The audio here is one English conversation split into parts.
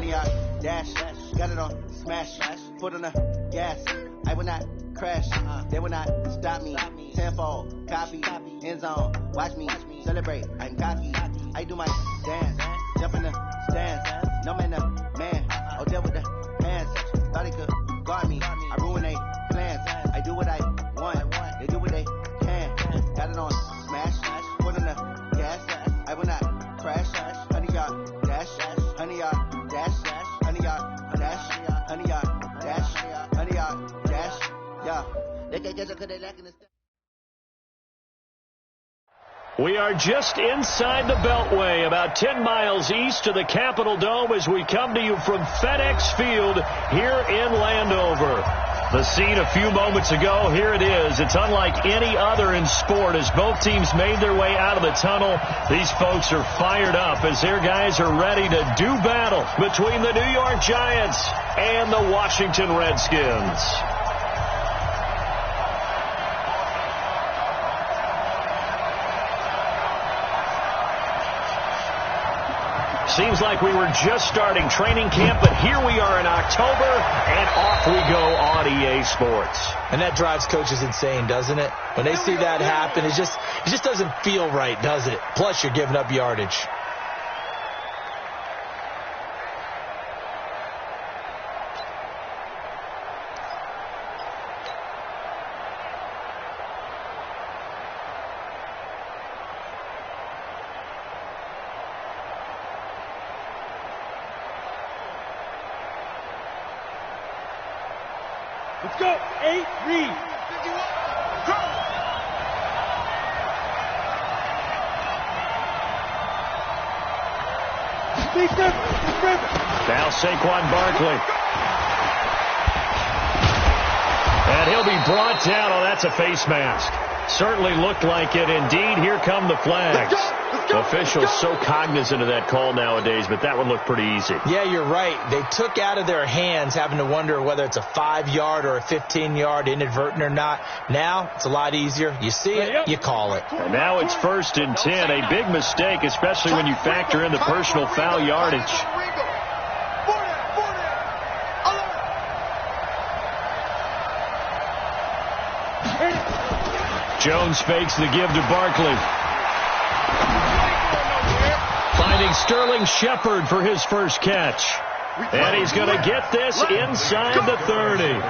100 yard dash. Got it on smash. Foot on the gas. I will not crash. They will not stop me. Tenfold, copy, end zone. Watch me celebrate. I'm cocky. I do my dance. Jump in the stands. No man, the man. Oh, there with the hands. Thought he could guard me. I ruin they plans. I do what I want. They do what they can. Got it on smash. Foot on the gas. I will not crash. 100 yard dash. 100 yard dash. 100 yard dash. 100 yard dash. 100 yard dash. Yeah. They can't get you because they lacking the step. We are just inside the Beltway, about 10 miles east of the Capitol Dome as we come to you from FedEx Field here in Landover. The scene a few moments ago, here it is. It's unlike any other in sport as both teams made their way out of the tunnel. These folks are fired up as their guys are ready to do battle between the New York Giants and the Washington Redskins. Seems like we were just starting training camp, but here we are in October, and off we go on EA Sports. And that drives coaches insane, doesn't it? When they see that happen, it just doesn't feel right, does it? Plus, you're giving up yardage. Let's go. 8, read. 51. Go. Now Saquon Barkley. And he'll be brought down. Oh, that's a face mask. Certainly looked like it. Indeed, here come the flags. Officials so cognizant of that call nowadays, but that one looked pretty easy. Yeah, you're right. They took out of their hands having to wonder whether it's a 5-yard or a 15-yard, inadvertent or not. Now, it's a lot easier. You see it, you call it. And now it's 1st and 10. A big mistake, especially when you factor in the personal foul yardage. Jones fakes the give to Barkley. Finding Sterling Shepard for his first catch. And he's going to get this inside the 30.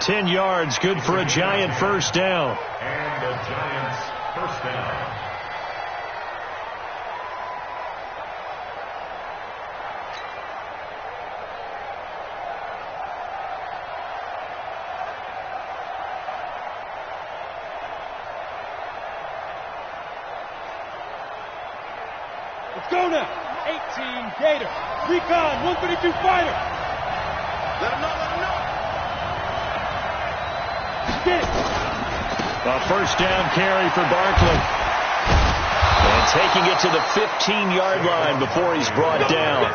10 yards, good for a Giant first down. And the Giants first down. Let's go now. 18 Gator. Recon 132 fighter. Let him know. Get it. A first down carry for Barkley. And taking it to the 15-yard line before he's brought down.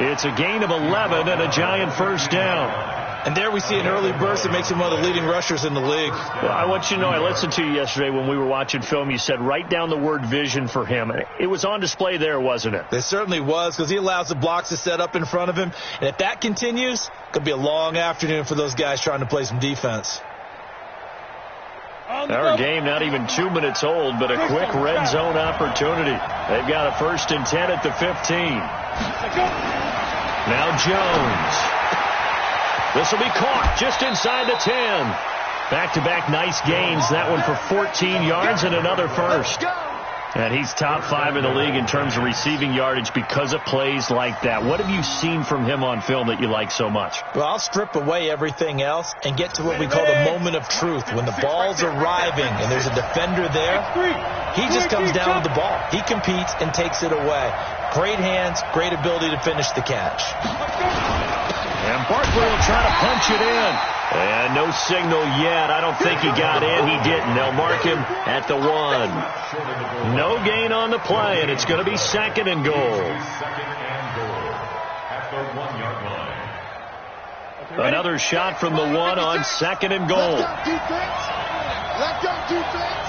It's a gain of 11 and a Giant first down. And there we see an early burst that makes him one of the leading rushers in the league. Well, I want you to know, I listened to you yesterday when we were watching film. You said write down the word vision for him. It was on display there, wasn't it? It certainly was, because he allows the blocks to set up in front of him. And if that continues, it could be a long afternoon for those guys trying to play some defense. Our game not even 2 minutes old, but a quick red zone opportunity. They've got a 1st and 10 at the 15. Now Jones. This will be caught just inside the 10. Back-to-back nice gains. That one for 14 yards and another first. And he's top 5 in the league in terms of receiving yardage because of plays like that. What have you seen from him on film that you like so much? Well, I'll strip away everything else and get to what we call the moment of truth. When the ball's arriving and there's a defender there, he just comes down with the ball. He competes and takes it away. Great hands, great ability to finish the catch. And Barkley will try to punch it in. And no signal yet. I don't think he got in. He didn't. They'll mark him at the 1. No gain on the play, and it's going to be 2nd and goal. 2nd and goal at the 1-yard line. Another shot from the 1 on 2nd and goal. Let's go, defense.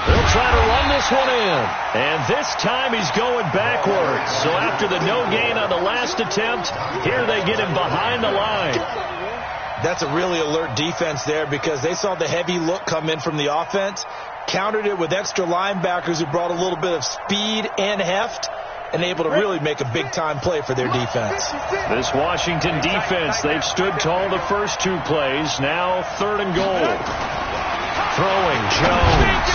They'll try to run this one in. And this time he's going backwards. So after the no gain on the last attempt, here they get him behind the line. That's a really alert defense there because they saw the heavy look come in from the offense, countered it with extra linebackers who brought a little bit of speed and heft, and able to really make a big-time play for their defense. This Washington defense, they've stood tall the first two plays. Now 3rd and goal. Throwing Jones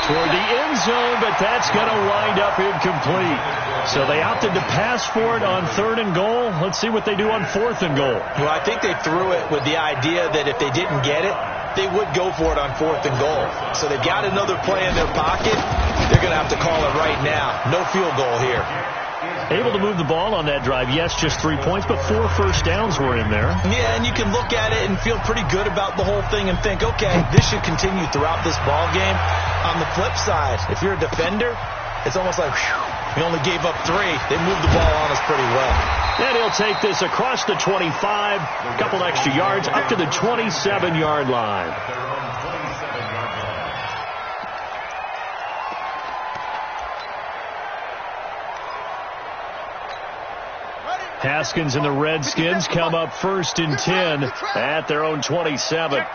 toward the end zone, but that's going to wind up incomplete. So they opted to pass for it on 3rd and goal. Let's see what they do on 4th and goal. Well, I think they threw it with the idea that if they didn't get it, they would go for it on 4th and goal. So they've got another play in their pocket. They're going to have to call it right now. No field goal here. Able to move the ball on that drive. Yes, just 3 points, but 4 first downs were in there. Yeah, and you can look at it and feel pretty good about the whole thing and think, okay, this should continue throughout this ball game. On the flip side, if you're a defender, it's almost like, whew, we only gave up 3. They moved the ball on us pretty well. And he'll take this across the 25, a couple extra yards, up to the 27-yard line. Haskins and the Redskins come up 1st and 10 at their own 27. On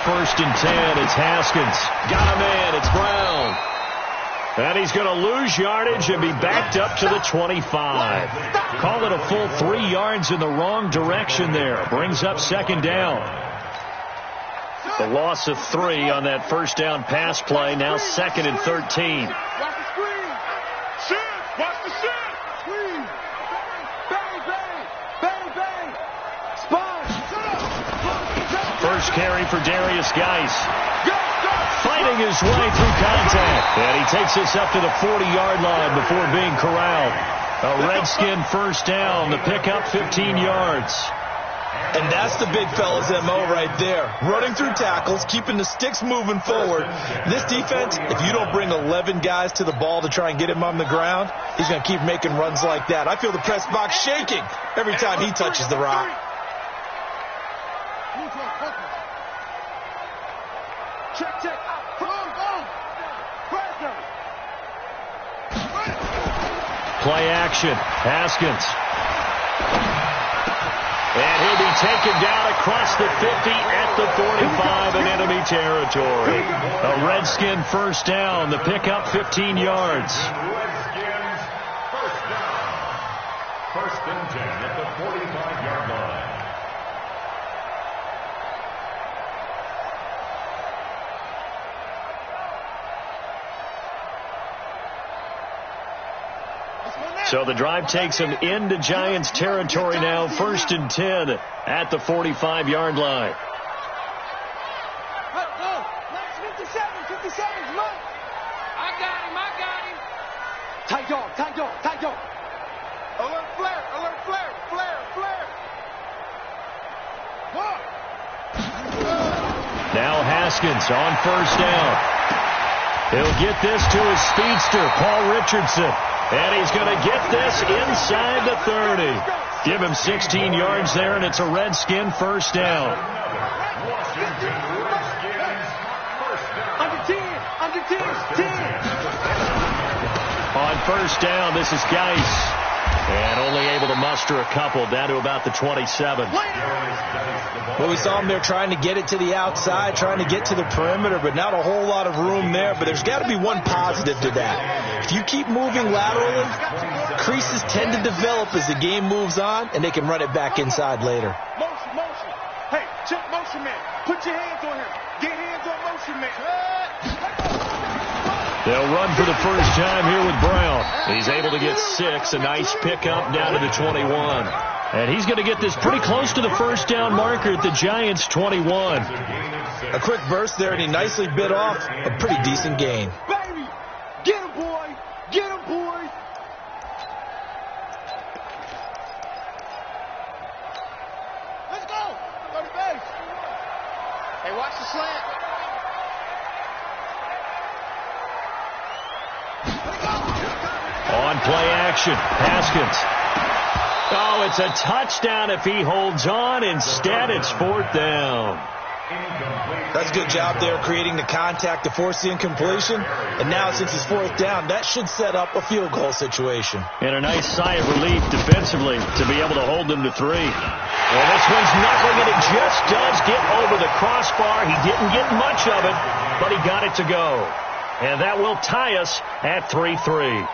1st and 10, it's Haskins. Got a man, it's Brown. And he's going to lose yardage and be backed up to the 25. Call it a full 3 yards in the wrong direction there. Brings up 2nd down. The loss of 3 on that first down pass play. Now 2nd and 13. Watch the screen. Shit. Watch the shit. Screen. Bang, bang. Bang, bang. Spot. First carry for Darius Geis. Fighting his way through contact. And he takes this up to the 40-yard line before being corralled. A Redskin first down. The pickup 15 yards. And that's the big fella's MO right there. Running through tackles, keeping the sticks moving forward. This defense, if you don't bring 11 guys to the ball to try and get him on the ground, he's going to keep making runs like that. I feel the press box shaking every time he touches the rock. Check, check. Play action. Haskins. And he'll be taken down across the 50 at the 45 in enemy territory. A Redskin first down. The pickup 15 yards. Redskins first down. 1st and 10 at the 45-yard line. So the drive takes him into Giants territory now. 1st and 10 at the 45-yard line. Last 57, look. I got him. Tight dog. Alert flare. Now Haskins on first down. He'll get this to his speedster, Paul Richardson. And he's going to get this inside the 30. Give him 16 yards there, and it's a Redskin first down. Washington Redskins first down. Under 10. On first down, this is Geis. And only able to muster a couple down to about the 27. Well, we saw him there trying to get it to the outside, trying to get to the perimeter, but not a whole lot of room there. But there's got to be one positive to that. If you keep moving laterally, creases tend to develop as the game moves on, and they can run it back inside later. Motion. Hey, check motion man. Put your hands on him. Get hands on motion man. They'll run for the first time here with Brown. He's able to get 6. A nice pickup down to the 21. And he's going to get this pretty close to the first down marker at the Giants' 21. A quick burst there, and he nicely bit off a pretty decent gain. Baby, get him, boy. Let's go. Go to base. Hey, watch the slant. On play action, Haskins. Oh, it's a touchdown if he holds on. Instead, it's 4th down. That's a good job there creating the contact to force the incompletion. And now, since it's 4th down, that should set up a field goal situation. And a nice sigh of relief defensively to be able to hold them to 3. And this one's knuckling it. It just does get over the crossbar. He didn't get much of it, but he got it to go. And that will tie us at 3-3.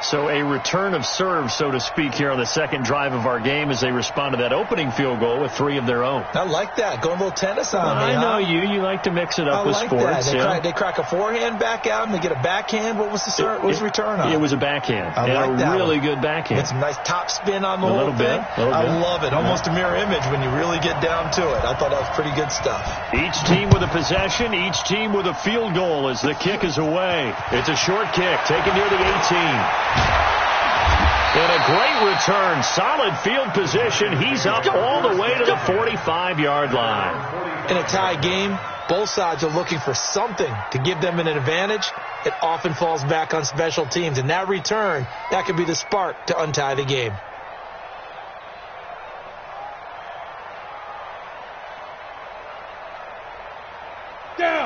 So a return of serve, so to speak, here on the second drive of our game as they respond to that opening field goal with 3 of their own. I like that. Going a little tennis on me. I know you. You like to mix it up with sports. They crack a forehand back out and they get a backhand. What was the return on? It was a backhand. I like that. A really good backhand. Get some nice top spin on the whole little thing. bit. I love it. Almost a mirror image when you really get down to it. I thought that was pretty good stuff. Each team with a possession, each team with a field goal as the kick is away. It's a short kick taken near the 18. And a great return. Solid field position. He's up all the way to the 45-yard line. In a tie game, both sides are looking for something to give them an advantage. It often falls back on special teams. And that return, that could be the spark to untie the game.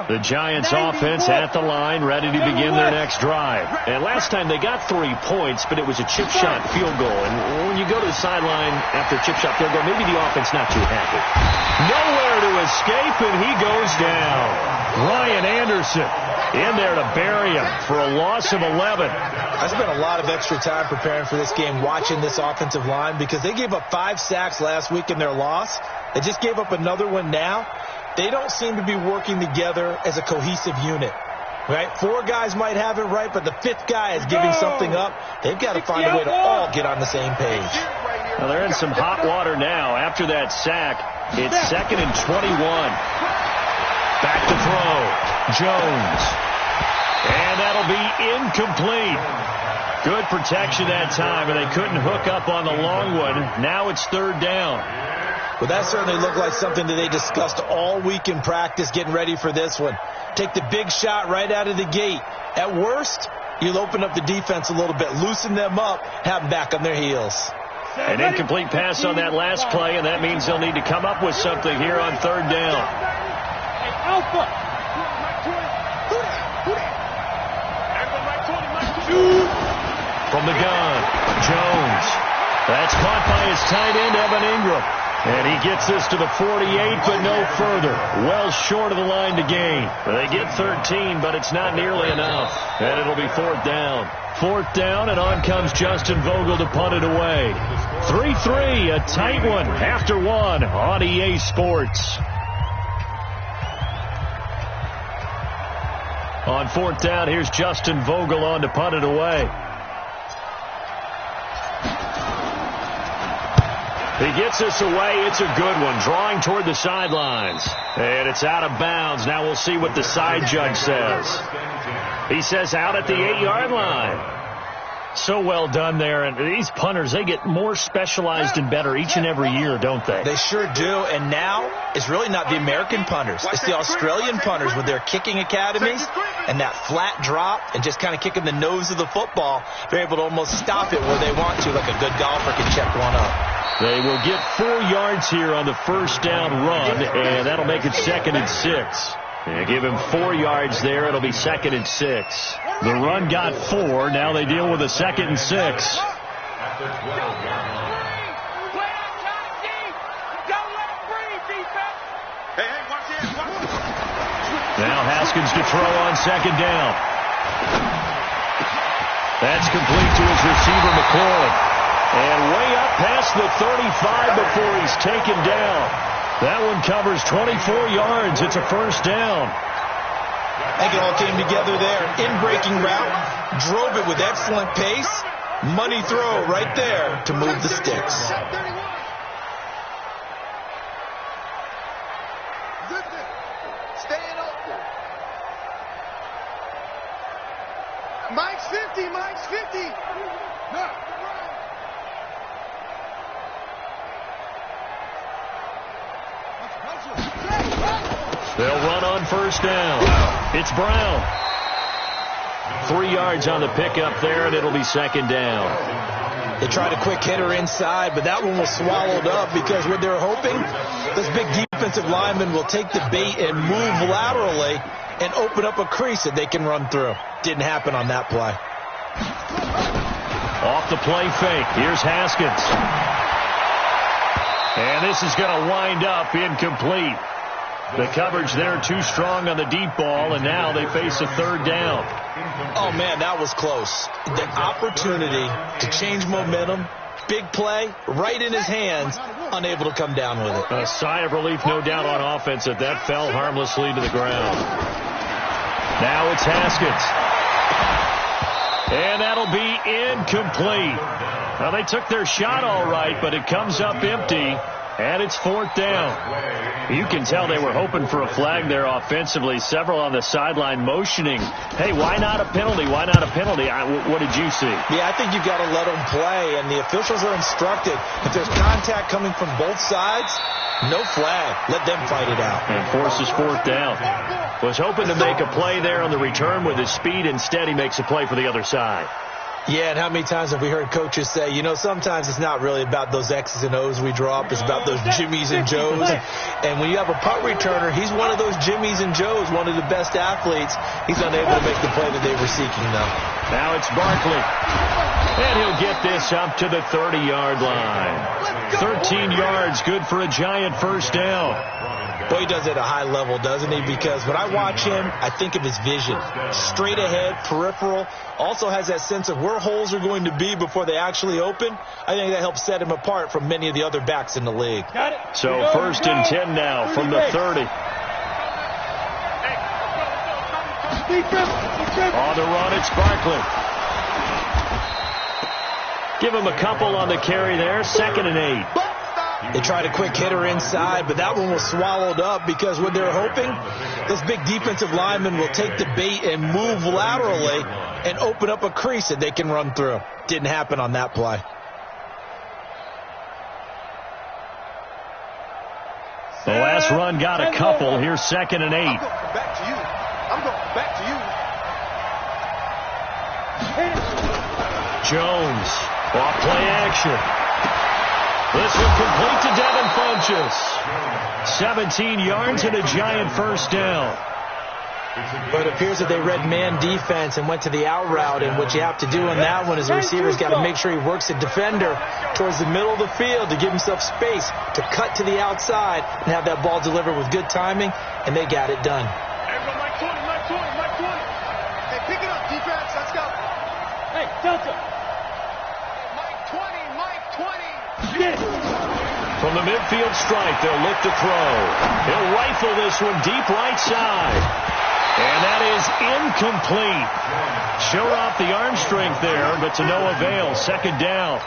The Giants offense at the line, ready to begin their next drive. And last time they got 3 points, but it was a chip shot field goal. And when you go to the sideline after a chip shot field goal, maybe the offense not too happy. Nowhere to escape, and he goes down. Ryan Anderson in there to bury him for a loss of 11. I spent a lot of extra time preparing for this game, watching this offensive line, because they gave up 5 sacks last week in their loss. They just gave up another one now. They don't seem to be working together as a cohesive unit, right? 4 guys might have it right, but the 5th guy is giving something up. They've got to find a way to all get on the same page. Well, they're in some hot water now. After that sack, it's 2nd and 21. Back to throw. Jones. And that'll be incomplete. Good protection that time, and they couldn't hook up on the long one. Now it's 3rd down. Well, that certainly looked like something that they discussed all week in practice getting ready for this one. Take the big shot right out of the gate. At worst, you'll open up the defense a little bit, loosen them up, have them back on their heels. An incomplete pass on that last play, and that means they'll need to come up with something here on 3rd down. From the gun, Jones. That's caught by his tight end, Evan Ingram. And he gets this to the 48, but no further. Well short of the line to gain. They get 13, but it's not nearly enough. And it'll be 4th down. 4th down, and on comes Justin Vogel to punt it away. 3-3, a tight one after 1 on EA Sports. On 4th down, here's Justin Vogel on to punt it away. He gets this away. It's a good one. Drawing toward the sidelines. And it's out of bounds. Now we'll see what the side judge says. He says out at the 8-yard line. So well done there. And these punters, they get more specialized and better each and every year, don't they? They sure do. And now it's really not the American punters. It's the Australian punters with their kicking academies and that flat drop and just kind of kicking the nose of the football. They're able to almost stop it where they want to, like a good golfer can check one up. They will get 4 yards here on the 1st down run, and that'll make it 2nd and 6. They give him 4 yards there. It'll be 2nd and 6. The run got 4. Now they deal with a 2nd and 6. Now Haskins to throw on 2nd down. That's complete to his receiver, McLaurin. And way up past the 35 before he's taken down. That one covers 24 yards. It's a 1st down. I think it all came together there. In-breaking route, drove it with excellent pace. Money throw right there to move the sticks. Staying open. Mike's 50, Mike's 50. They'll run on 1st down. It's Brown. 3 yards on the pickup there, and it'll be 2nd down. They tried a quick hitter inside, but that one was swallowed up because what they're hoping, this big defensive lineman will take the bait and move laterally and open up a crease that they can run through. Didn't happen on that play. Off the play fake. Here's Haskins. And this is going to wind up incomplete. The coverage there too strong on the deep ball, and now they face a third down. Oh, man, that was close. The opportunity to change momentum, big play, right in his hands, unable to come down with it. A sigh of relief, no doubt, on offense that that fell harmlessly to the ground. Now it's Haskins. And that'll be incomplete. Well, they took their shot all right, but it comes up empty. And it's fourth down. You can tell they were hoping for a flag there offensively. Several on the sideline motioning, hey, why not a penalty? Why not a penalty? What did you see? Yeah, I think you've got to let them play. And the officials are instructed, if there's contact coming from both sides, no flag. Let them fight it out. And forces fourth down. Was hoping to make a play there on the return with his speed. Instead, he makes a play for the other side. Yeah, and how many times have we heard coaches say, you know, sometimes it's not really about those X's and O's we draw up. It's about those Jimmies and Joes. And when you have a punt returner, he's one of those Jimmies and Joes, one of the best athletes. He's unable to make the play that they were seeking, though. Now it's Barkley. And he'll get this up to the 30-yard line. 13 yards, good for a Giant first down. Boy, he does it at a high level, doesn't he? Because when I watch him, I think of his vision. Straight ahead, peripheral. Also has that sense of where holes are going to be before they actually open. I think that helps set him apart from many of the other backs in the league. Got it. So first and 10 now from the 30. On the run, it's Barkley. Give him a couple on the carry there. 2nd and 8. They tried a quick hitter inside, but that one was swallowed up because what they're hoping, this big defensive lineman will take the bait and move laterally and open up a crease that they can run through. Didn't happen on that play. The last run got a couple. Here's 2nd and 8. I'm going back to you. I'm going back to you. Jones, off play action. This one complete to Devin Funchess. 17 yards and a Giant first down. But it appears that they read man defense and went to the out route, and what you have to do on that one is the receiver's got to make sure he works the defender towards the middle of the field to give himself space to cut to the outside and have that ball delivered with good timing, and they got it done. Mike 20. Hey, pick it up, defense. Let's go. Hey, Delta. Mike 20. From the midfield stripe, they'll look to throw. He'll rifle this one deep right side. And that is incomplete. Showed off the arm strength there, but to no avail. 2nd down.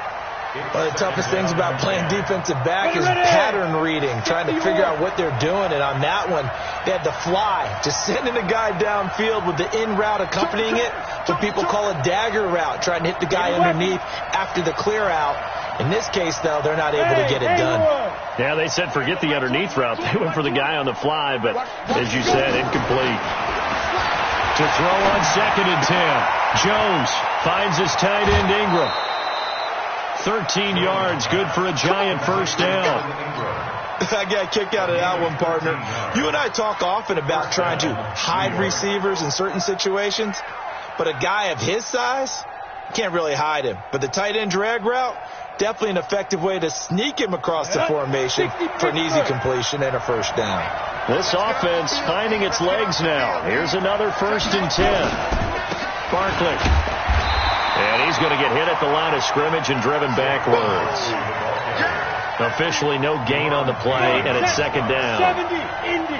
One of the toughest things about playing defensive back is pattern reading, trying to figure out what they're doing. And on that one, they had the fly, just sending a guy downfield with the in route accompanying it, what people call a dagger route, trying to hit the guy underneath after the clear out. In this case, though, they're not able to get it done. Yeah, they said forget the underneath route. They went for the guy on the fly, but as you said, incomplete. To throw on 2nd and 10. Jones finds his tight end Ingram. 13 yards, good for a Giant first down. I got a kick out of that one, partner. You and I talk often about trying to hide receivers in certain situations, but a guy of his size, can't really hide him. But the tight end drag route, definitely an effective way to sneak him across the formation for an easy completion and a first down. This offense finding its legs now. Here's another 1st and 10. Barkley. And he's going to get hit at the line of scrimmage and driven backwards. Officially no gain on the play, and it's 2nd down. 70, Indy.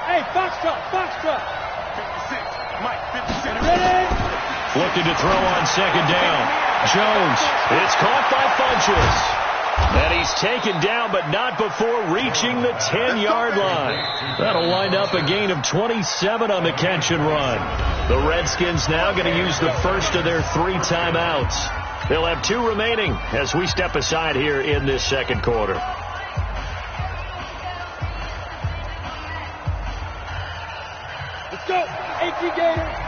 Hey, Foxtrot. 56. Mike 56. Ready? Looking to throw on 2nd down. Jones. It's caught by Funchess. And he's taken down, but not before reaching the 10-yard line. That'll wind up a gain of 27 on the catch and run. The Redskins now going to use the first of their 3 timeouts. They'll have 2 remaining as we step aside here in this 2nd quarter. Let's go. 18 Gators.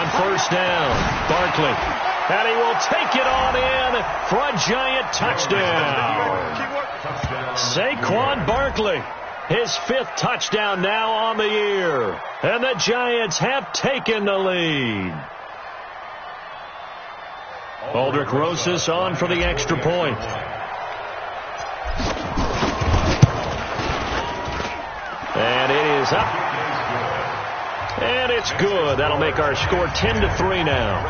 on first down. Barkley. And he will take it on in for a Giant touchdown. Saquon Barkley, his 5th touchdown now on the year. And the Giants have taken the lead. Aldrich Rosas on for the extra point. And it is up. And it's good. That'll make our score 10-3 now.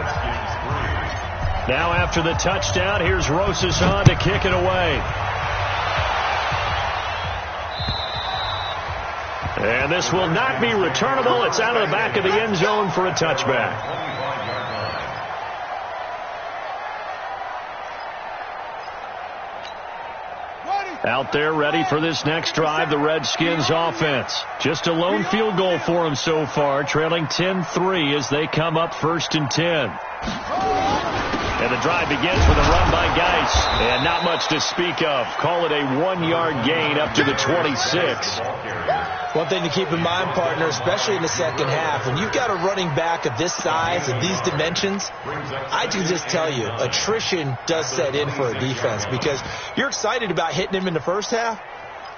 Now after the touchdown, here's Rosas on to kick it away. And this will not be returnable. It's out of the back of the end zone for a touchback. Out there ready for this next drive, the Redskins offense. Just a lone field goal for them so far, trailing 10-3 as they come up 1st and 10. And the drive begins with a run by Geis. And not much to speak of. Call it a 1-yard gain up to the 26. One thing to keep in mind, partner, especially in the second half, when you've got a running back of this size and these dimensions, I can just tell you, attrition does set in for a defense because you're excited about hitting him in the first half.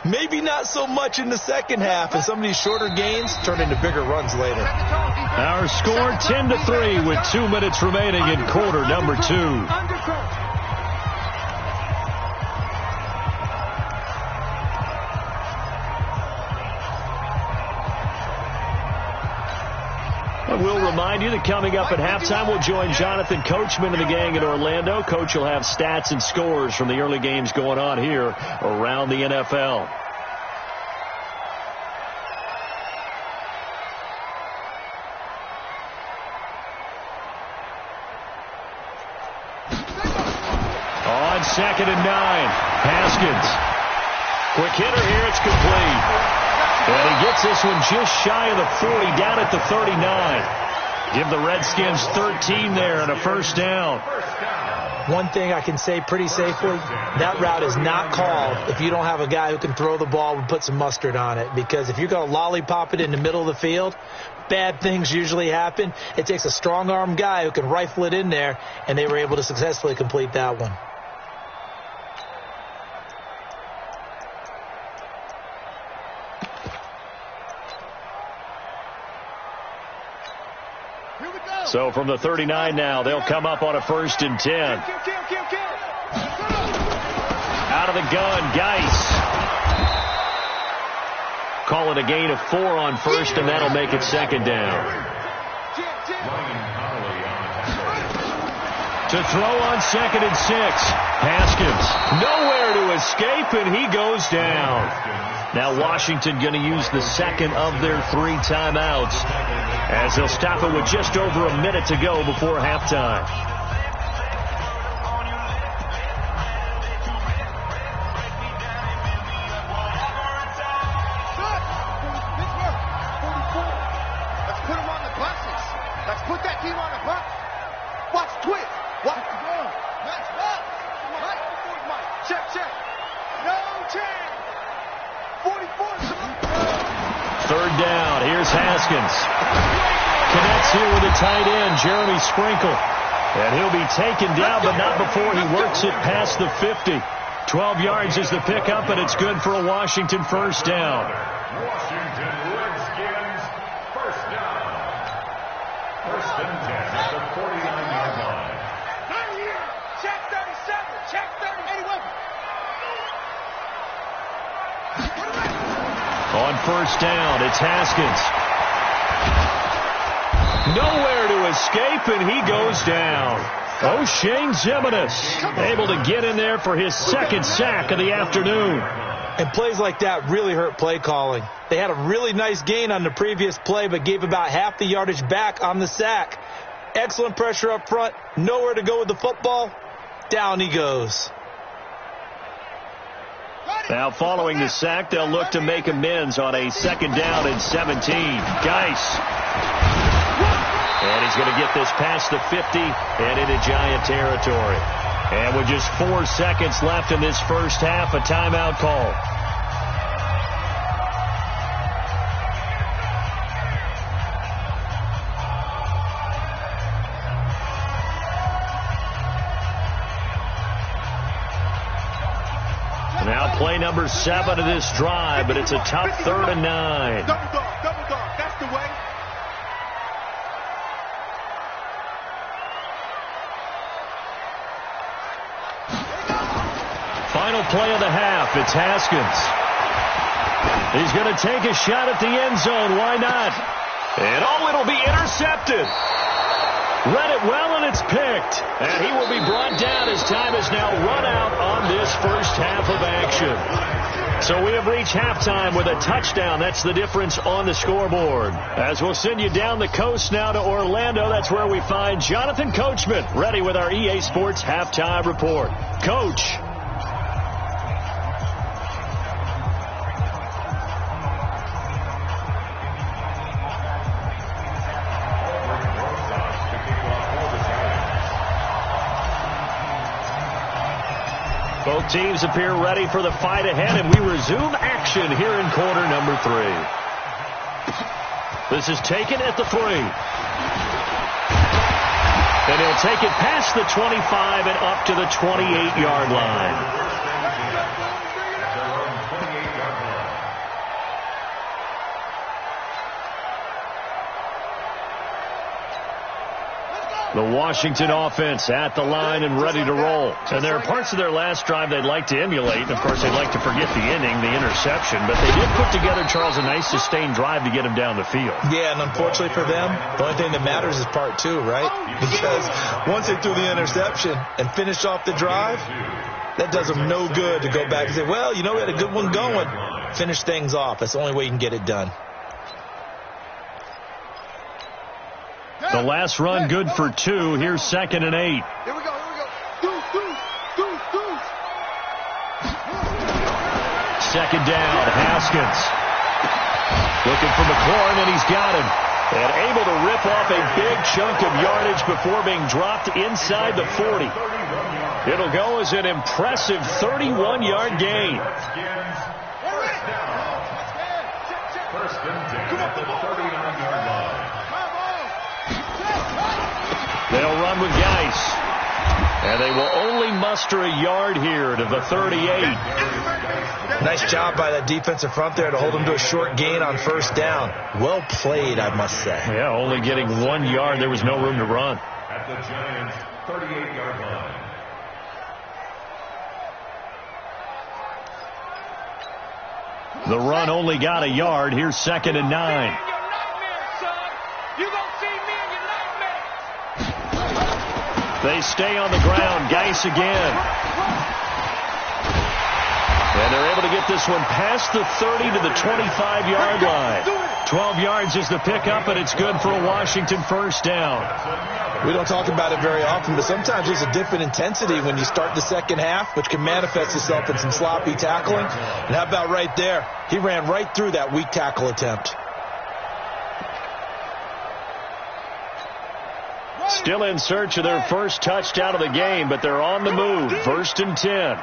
Maybe not so much in the second half, and some of these shorter gains turn into bigger runs later. Our score 10-3 with 2 minutes remaining in quarter number 2. We'll remind you that coming up at halftime, we'll join Jonathan Coachman and the gang in Orlando. Coach will have stats and scores from the early games going on here around the NFL. On 2nd and 9, Haskins. Quick hitter here, it's complete. And he gets this one just shy of the 40, down at the 39. Give the Redskins 13 there and a first down. One thing I can say pretty safely, that route is not called if you don't have a guy who can throw the ball and put some mustard on it. Because if you're going to lollipop it in the middle of the field, bad things usually happen. It takes a strong-arm guy who can rifle it in there, and they were able to successfully complete that one. So from the 39 now, they'll come up on a 1st and 10. Out of the gun, Geis. Call it a gain of 4 on 1st, and that'll make it 2nd down. To throw on 2nd and 6. Haskins, nowhere to escape, and he goes down. Now Washington going to use the 2nd of their 3 timeouts as they'll stop it with just over a minute to go before halftime. Let's put him on the buses. Let's put that team on the bus. Watch twist. Watch the ball. Let's go. Mike. Check. No chance. 44. 3rd down. Here's Haskins. Connects here with a tight end, Jeremy Sprinkle. And he'll be taken down, but not before he works it past the 50. 12 yards is the pickup, and it's good for a Washington first down. Washington Redskins first down. 1st and 10 at the 49-yard line. Not here. Check 37. Check 30. On first down, it's Haskins. Nowhere to escape, and he goes down. O'Shane Zimenez able to get in there for his 2nd sack of the afternoon. And plays like that really hurt play calling. They had a really nice gain on the previous play, but gave about half the yardage back on the sack. Excellent pressure up front. Nowhere to go with the football. Down he goes. Now following the sack, they'll look to make amends on a 2nd down and 17. Geis. And he's going to get this past the 50 and into Giant territory. And with just 4 seconds left in this first half, a timeout call. Now play number 7 of this drive, but it's a tough 3rd and 9. Double dog, that's the way. Final play of the half. It's Haskins. He's going to take a shot at the end zone. Why not? And it'll be intercepted. Read it well, and it's picked. And he will be brought down as time is now run out on this first half of action. So we have reached halftime with a touchdown. That's the difference on the scoreboard. As we'll send you down the coast now to Orlando, that's where we find Jonathan Coachman ready with our EA Sports halftime report. Coach. Both teams appear ready for the fight ahead, and we resume action here in quarter number 3. This is taken at the 3. And he'll take it past the 25 and up to the 28-yard line. The Washington offense at the line and ready to roll. And there are parts of their last drive they'd like to emulate. And, of course, they'd like to forget the ending, the interception. But they did put together, Charles, a nice sustained drive to get him down the field. Yeah, and unfortunately for them, the only thing that matters is part 2, right? Because once they threw the interception and finished off the drive, that does them no good to go back and say, well, we had a good one going. Finish things off. That's the only way you can get it done. The last run good for 2. Here's 2nd and 8. Here we go. Deuce. Second down, Haskins. Looking for McLaurin, and he's got him. And able to rip off a big chunk of yardage before being dropped inside the 40. It'll go as an impressive 31-yard gain. First and 10 at the 39-yard line. They'll run with Geis. And they will only muster a yard here to the 38. Nice job by that defensive front there to hold them to a short gain on first down. Well played, I must say. Yeah, only getting 1 yard. There was no room to run. At the Giants' 38-yard line. The run only got a yard. Here's 2nd and 9. They stay on the ground. Geis again. And they're able to get this one past the 30 to the 25-yard line. 12 yards is the pickup, and it's good for a Washington first down. We don't talk about it very often, but sometimes there's a different intensity when you start the second half, which can manifest itself in some sloppy tackling. And how about right there? He ran right through that weak tackle attempt. Still in search of their first touchdown of the game, but they're on the move. 1st and 10.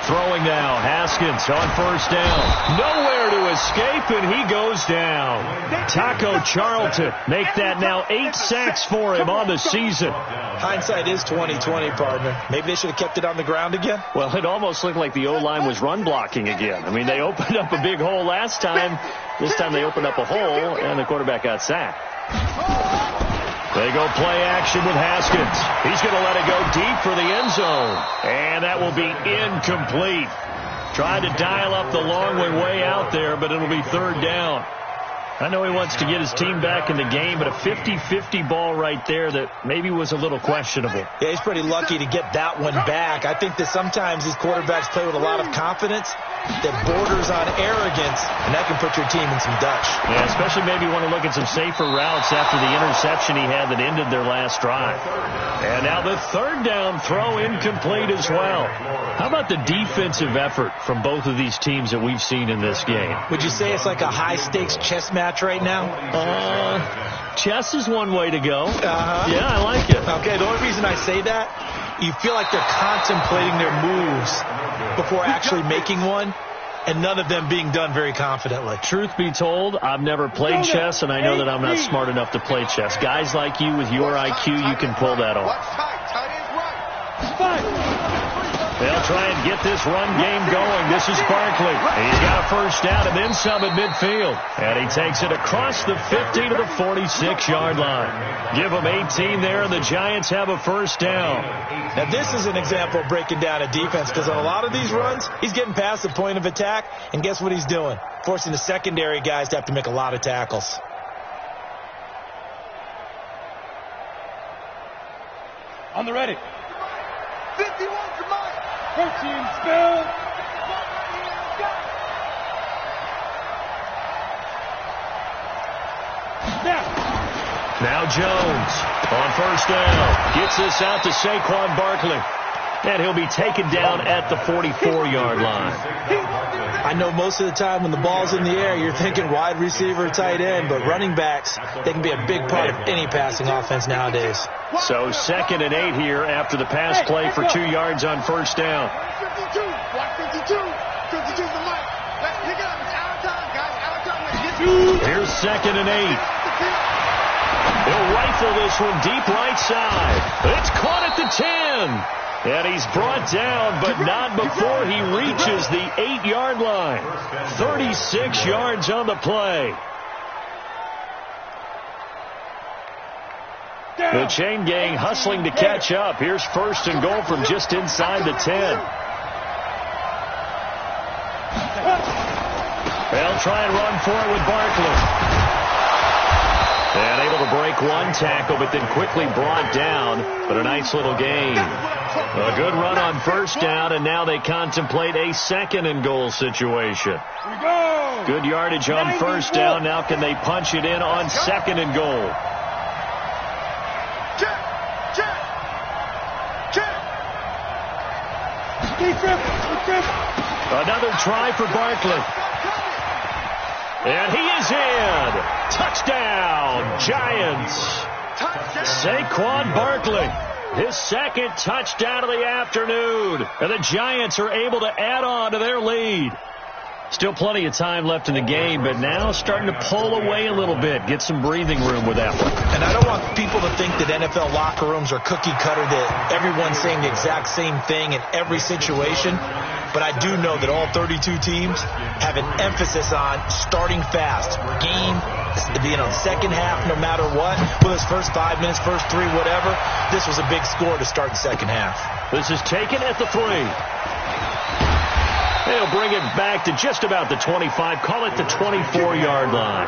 Throwing now, Haskins on first down. Nowhere to escape, and he goes down. Taco Charlton make that now 8 sacks for him on the season. Hindsight is 20/20, partner. Maybe they should have kept it on the ground again. Well, it almost looked like the O-line was run blocking again. I mean, they opened up a big hole last time. This time they opened up a hole, and the quarterback got sacked. They go play action with Haskins. He's going to let it go deep for the end zone. And that will be incomplete. Tried to dial up the long way out there, but it'll be 3rd down. I know he wants to get his team back in the game, but a 50-50 ball right there that maybe was a little questionable. Yeah, he's pretty lucky to get that one back. I think that sometimes these quarterbacks play with a lot of confidence that borders on arrogance, and that can put your team in some dutch. Yeah, especially maybe want to look at some safer routes after the interception he had that ended their last drive. And now the 3rd down throw incomplete as well. How about the defensive effort from both of these teams that we've seen in this game? Would you say it's like a high-stakes chess match right now? Chess is one way to go. Yeah, I like it. Okay, the only reason I say that, you feel like they're contemplating their moves before actually making one. and none of them being done very confidently. Truth be told, I've never played chess, and I know that I'm not smart enough to play chess. Guys like you with your IQ, you can pull that off. They'll try and get this run game going. This is Barkley. He's got a first down and then some at midfield. And he takes it across the 50 to the 46-yard line. Give them 18 there, and the Giants have a first down. Now, this is an example of breaking down a defense, because on a lot of these runs, he's getting past the point of attack, and guess what he's doing? Forcing the secondary guys to have to make a lot of tackles. On the ready. 51 to Mike. 13 spill. Now Jones on first down. Gets this out to Saquon Barkley. And he'll be taken down at the 44-yard line. I know most of the time when the ball's in the air, you're thinking wide receiver, tight end, but running backs, they can be a big part of any passing offense nowadays. So 2nd and 8 here after the pass play for 2 yards on first down. 52. Watch 52. 52 for Mike. Let's pick it up. It's our time, guys. Our time. Here's 2nd and 8. He'll rifle this one deep right side. It's caught at the 10. And he's brought down, but not before he reaches the 8-yard line. 36 yards on the play. The chain gang hustling to catch up. Here's 1st and goal from just inside the 10. They'll try and run for it with Barkley. And able to break one tackle, but then quickly brought down. But a nice little gain. A good run on first down, and now they contemplate a 2nd and goal situation. Good yardage on first down. Now can they punch it in on 2nd and goal? Another try for Barkley. And he is in. Touchdown, Giants. Saquon Barkley, his 2nd touchdown of the afternoon. And the Giants are able to add on to their lead. Still plenty of time left in the game, but now starting to pull away a little bit. Get some breathing room with that one. And I don't want people to think that NFL locker rooms are cookie cutter, that everyone's saying the exact same thing in every situation. But I do know that all 32 teams have an emphasis on starting fast. Game, second half, no matter what. Whether it's first 5 minutes, first 3, whatever. This was a big score to start the second half. This is taken at the 3. They'll bring it back to just about the 25. Call it the 24-yard line.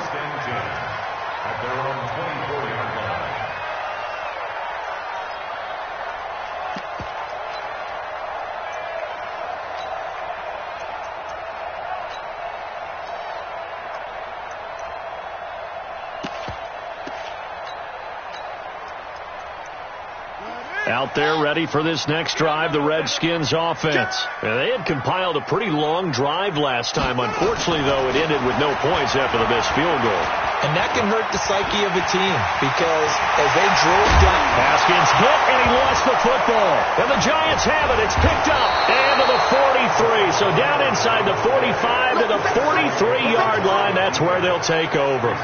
Out there ready for this next drive, the Redskins offense. And they had compiled a pretty long drive last time. Unfortunately, though, it ended with no points after the missed field goal. And that can hurt the psyche of a team, because as they drove down, Haskins hit, and he lost the football. And the Giants have it. It's picked up and to the 43. So down inside the 45 to the 43-yard line. That's where they'll take over.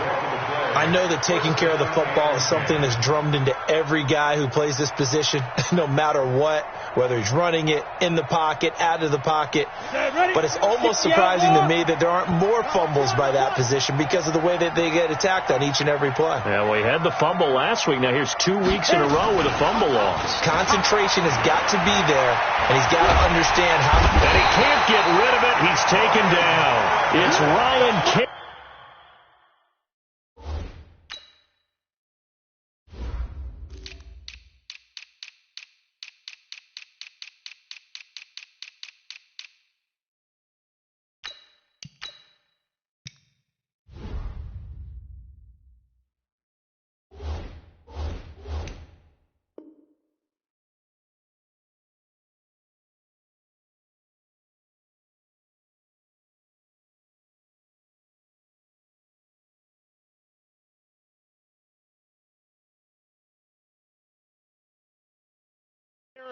I know that taking care of the football is something that's drummed into every guy who plays this position, no matter what, whether he's running it, in the pocket, out of the pocket. But it's almost surprising to me that there aren't more fumbles by that position because of the way that they get attacked on each and every play. Yeah, we had the fumble last week. Now here's 2 weeks in a row with a fumble loss. Concentration has got to be there, and he's got to understand how. And he can't get rid of it. He's taken down. It's Ryan King.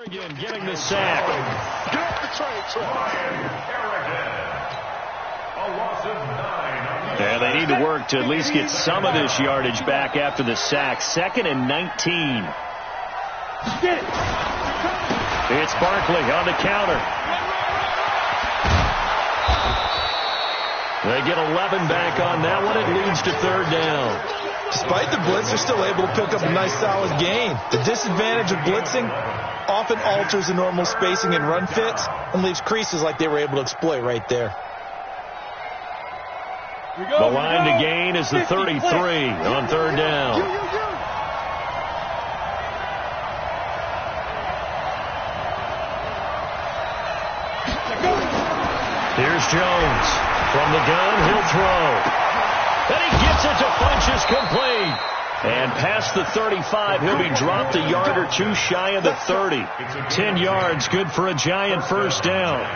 Again, getting the sack. Get off the train, A loss of 9. Yeah, they need to work to at least get some of this yardage back after the sack. 2nd and 19. It's Barkley on the counter. They get 11 back on that one. It leads to 3rd down. Despite the blitz, they're still able to pick up a nice, solid gain. The disadvantage of blitzing often alters the normal spacing and run fits and leaves creases like they were able to exploit right there. The line to gain is the 33 on 3rd down. Here's Jones. From the gun, he'll throw. And he gets it to Funchess complete. And past the 35, he'll be dropped a yard or two shy of the 30. 10 yards, good for a Giant first down.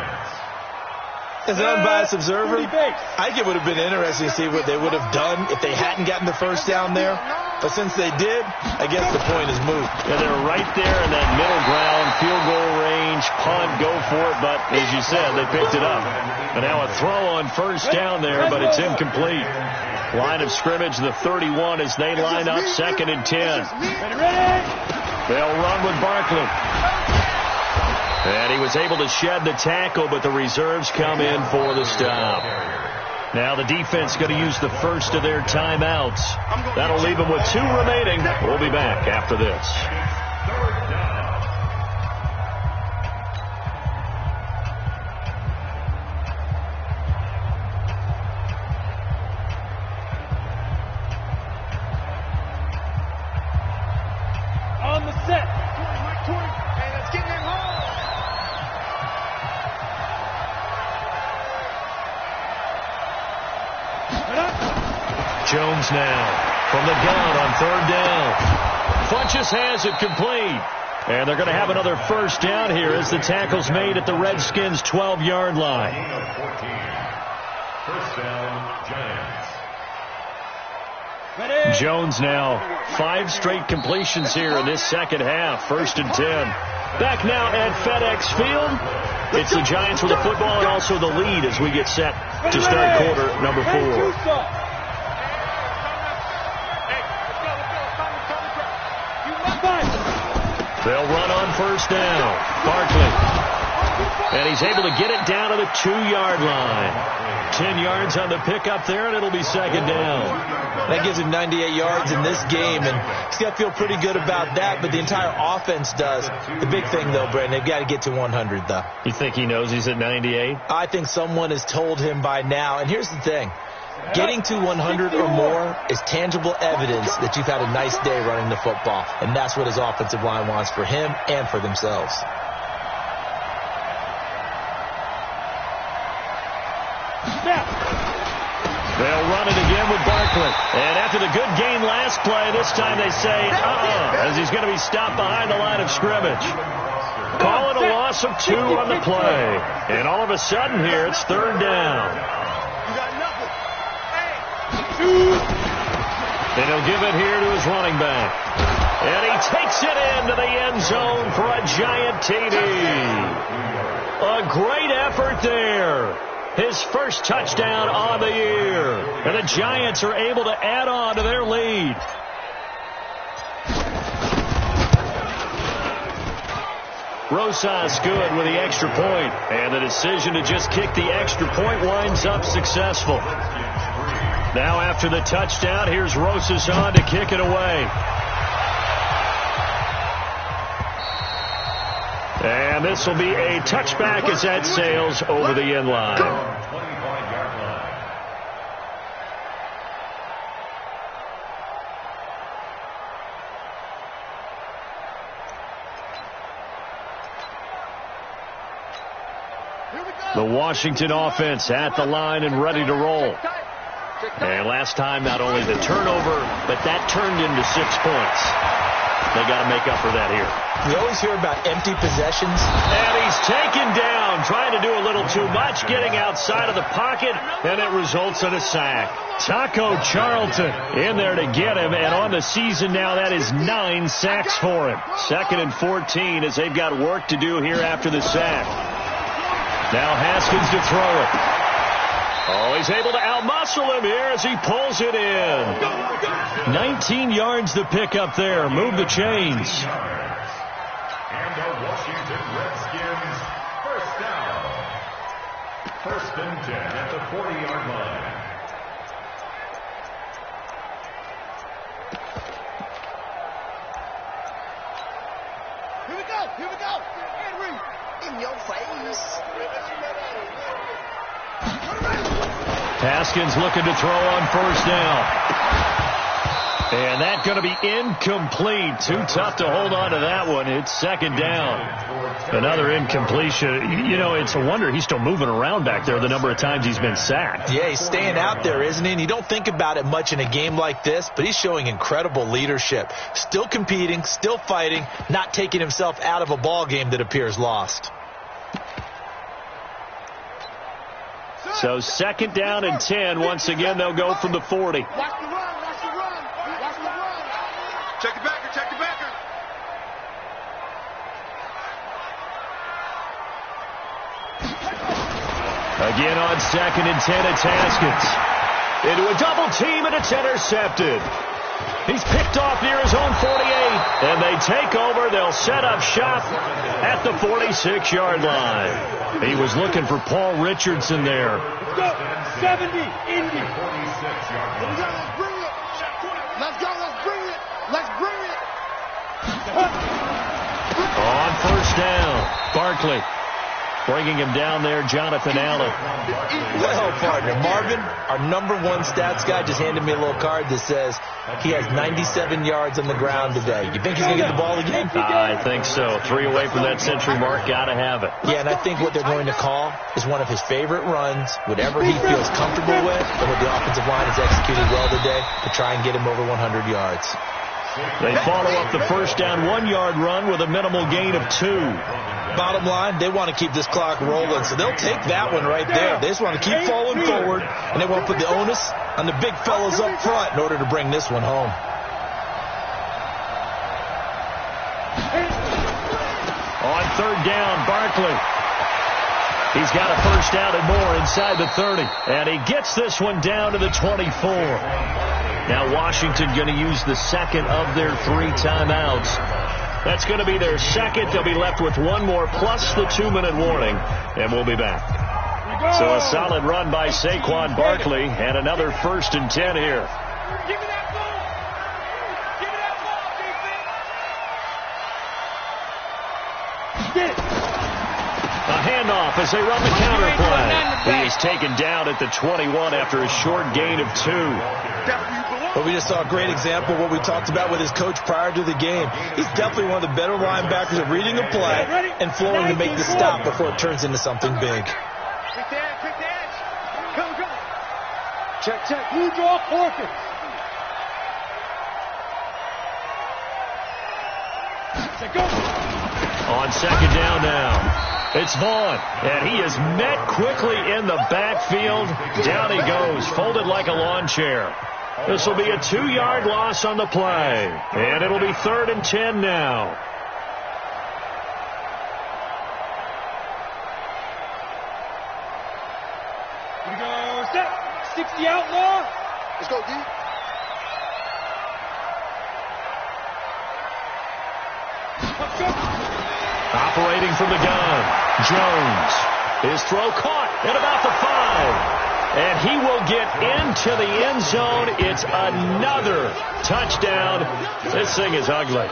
As an unbiased observer, I think it would have been interesting to see what they would have done if they hadn't gotten the first down there. But since they did, I guess the point is moot. Yeah, they're right there in that middle ground, field goal range, punt, go for it. But as you said, they picked it up. And now a throw on first down there, but it's incomplete. Line of scrimmage, the 31 as they line up 2nd and 10. They'll run with Barkley. And he was able to shed the tackle, but the reserves come in for the stop. Now the defense going to use the first of their timeouts. That'll leave them with 2 remaining. We'll be back after this. On the set. Hey, let's get them home. Jones now from the gun on 3rd down. Funchess has it complete. And they're going to have another first down here as the tackle's made at the Redskins' 12-yard line. First down, Giants. Jones now 5 straight completions here in this second half. 1st and 10. Back now at FedEx Field. It's the Giants with the football and also the lead as we get set to start quarter number 4. They'll run on first down. Barkley. And he's able to get it down to the 2-yard line. 10 yards on the pickup there, and it'll be 2nd down. That gives him 98 yards in this game, and he's got to feel pretty good about that, but the entire offense does. The big thing, though, Brandon, they've got to get to 100, though. You think he knows he's at 98? I think someone has told him by now, and here's the thing. Getting to 100 or more is tangible evidence that you've had a nice day running the football, and that's what his offensive line wants for him and for themselves. They'll run it again with Barkley. And after the good gain last play, this time they say, as he's going to be stopped behind the line of scrimmage. Call it a loss of 2 on the play. And all of a sudden here, it's 3rd down. And he'll give it here to his running back. And he takes it into the end zone for a Giant TD. A great effort there. His first touchdown on the year. And the Giants are able to add on to their lead. Rosas good with the extra point. And the decision to just kick the extra point winds up successful. Now after the touchdown, here's Rosas on to kick it away. And this will be a touchback as that sails over the end line. 25-yard line. The Washington offense at the line and ready to roll. And last time, not only the turnover, but that turned into 6 points. They got to make up for that here. We always hear about empty possessions. And he's taken down, trying to do a little too much, getting outside of the pocket, and it results in a sack. Taco Charlton in there to get him, and on the season now, that is 9 sacks for him. 2nd and 14 as they've got work to do here after the sack. Now Haskins to throw it. Oh, he's able to outmuscle him here as he pulls it in. 19 yards to pick up there. Move the chains. And the Washington Redskins first down. First and 10 at the 40-yard line. Here we go. Here we go. Henry, in your face. Haskins looking to throw on first down. And that's going to be incomplete. Too tough to hold on to that one. It's second down. Another incompletion. You know, it's a wonder he's still moving around back there the number of times he's been sacked. Yeah, he's staying out there, isn't he? And you don't think about it much in a game like this, but he's showing incredible leadership. Still competing, still fighting, not taking himself out of a ball game that appears lost. So second down and 10. Once again, they'll go from the 40. Watch the run. Watch the run. Watch the run. Check the backer. Check the backer. Again on second and 10, it's Haskins. Into a double team, and it's intercepted. He's picked off near his own 48, and they take over. They'll set up shop at the 46-yard line. He was looking for Paul Richardson there. Let's go. 70, Indy. Let's bring it. Let's go. Let's bring it. Let's bring it. On first down, Barkley. Bringing him down there, Jonathan Allen. Well, partner, Marvin, our number one stats guy, just handed me a little card that says he has 97 yards on the ground today. You think he's going to get the ball again? I think so. 3 away from that century mark. Got to have it. Yeah, and I think what they're going to call is one of his favorite runs, whatever he feels comfortable with, and what the offensive line has executed well today to try and get him over 100 yards. They follow up the first down 1-yard run with a minimal gain of 2. Bottom line, they want to keep this clock rolling, so they'll take that one right there. They just want to keep falling forward, and they want to put the onus on the big fellas up front in order to bring this one home. On third down, Barkley. He's got a first down and more inside the 30, and he gets this one down to the 24. Now Washington going to use the second of their 3 timeouts. That's going to be their second. They'll be left with 1 more plus the 2-minute warning, and we'll be back. So a solid run by Saquon Barkley, and another first and 10 here. Give me that ball. Give me that ball, defense. Get it. A handoff as they run the counter play. He is taken down at the 21 after a short gain of 2. But we just saw a great example of what we talked about with his coach prior to the game. He's definitely one of the better linebackers at reading a play and flowing to make the stop before it turns into something big. Quick the edge. Quick the edge. Go, go. Check, check. Blue draw, forfeit. Go. On second down now, it's Vaughn, and he is met quickly in the backfield. Down he goes, folded like a lawn chair. This will be a 2-yard loss on the play, and it'll be 3rd and 10 now. Here we go. Set. 60 outlaw. Let's go, D. Let's go. Operating from the gun, Jones. His throw caught at about the 5. And he will get into the end zone. It's another touchdown. This thing is ugly.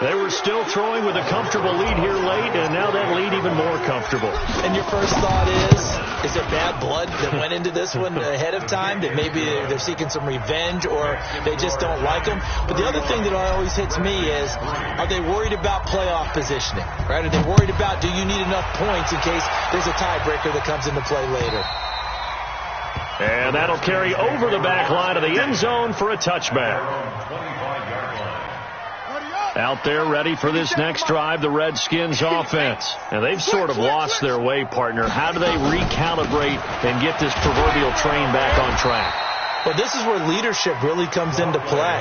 They were still throwing with a comfortable lead here late, and now that lead even more comfortable. And your first thought is it bad blood that went into this one ahead of time, that maybe they're seeking some revenge or they just don't like them? But the other thing that always hits me is, are they worried about playoff positioning? Right? Are they worried about, do you need enough points in case there's a tiebreaker that comes into play later? And that'll carry over the back line of the end zone for a touchback. Out there ready for this next drive, the Redskins offense. And they've sort of lost their way, partner. How do they recalibrate and get this proverbial train back on track? Well, this is where leadership really comes into play.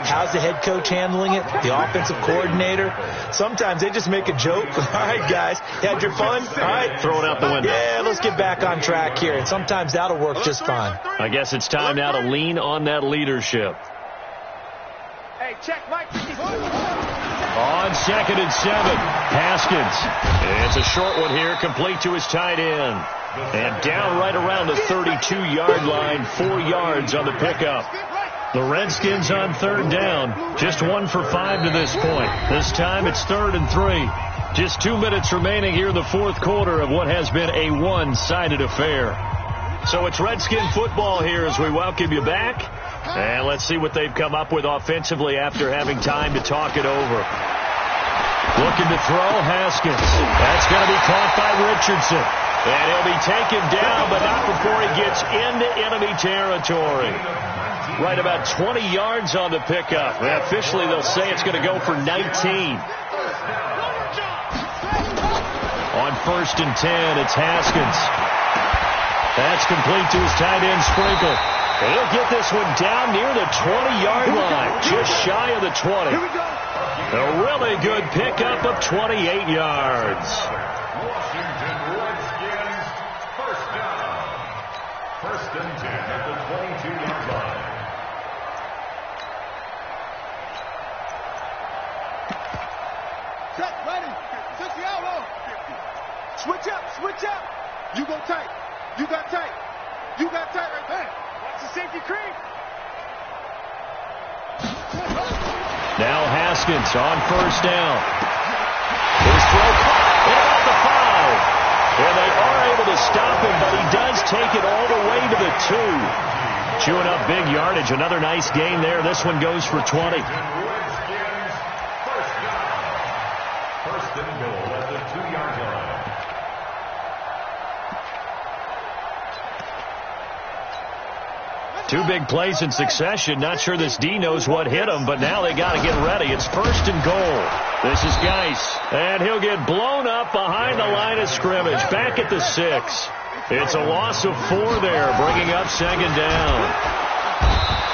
How's the head coach handling it? The offensive coordinator? Sometimes they just make a joke. All right, guys, you had your fun? All right. Throw it out the window. Yeah, let's get get back on track here, and sometimes that'll work just fine. I guess it's time now to lean on that leadership. Hey, check Mike. On 2nd and 7, Haskins. It's a short one here, complete to his tight end. And down right around the 32-yard line, 4 yards on the pickup. The Redskins on 3rd down, just 1 for 5 to this point. This time it's 3rd and 3. Just 2 minutes remaining here in the 4th quarter of what has been a one-sided affair. So it's Redskin football here as we welcome you back. And let's see what they've come up with offensively after having time to talk it over. Looking to throw, Haskins. That's going to be caught by Richardson. And he'll be taken down, but not before he gets into enemy territory. Right about 20 yards on the pickup. And officially, they'll say it's going to go for 19. On 1st and 10, it's Haskins. That's complete to his tight end, Sprinkle. And he'll get this one down near the 20-yard line, just shy of the 20. A really good pickup of 28 yards. Washington Redskins, first down. 1st and 10 at the 22-yard line. Check, ready. 60 out. Switch up. You go tight. You got tight right there. Watch the safety creep. Now Haskins on 1st down. His throw caught at about the 5. And they are able to stop him, but he does take it all the way to the 2. Chewing up big yardage. Another nice gain there. This one goes for 20. Redskins, first down. 1st and goal at the 2-yard line. Two big plays in succession. Not sure this D knows what hit him, but now they got to get ready. It's 1st and goal. This is Geis, and he'll get blown up behind the line of scrimmage. Back at the 6. It's a loss of 4 there, bringing up 2nd down.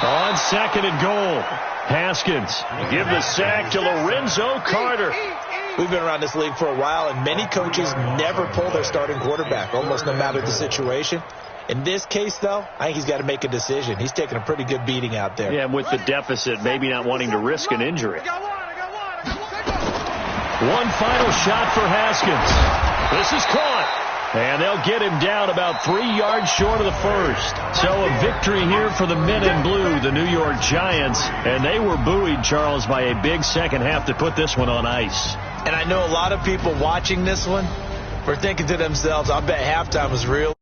On 2nd and goal, Haskins give the sack to Lorenzo Carter. We've been around this league for a while, and many coaches never pull their starting quarterback, almost no matter the situation. In this case, though, I think he's got to make a decision. He's taking a pretty good beating out there. Yeah, with the deficit, maybe not wanting to risk an injury. One final shot for Haskins. This is caught. And they'll get him down about 3 yards short of the 1st. So a victory here for the men in blue, the New York Giants. And they were buoyed, Charles, by a big second half to put this one on ice. And I know a lot of people watching this one were thinking to themselves, I bet halftime was real.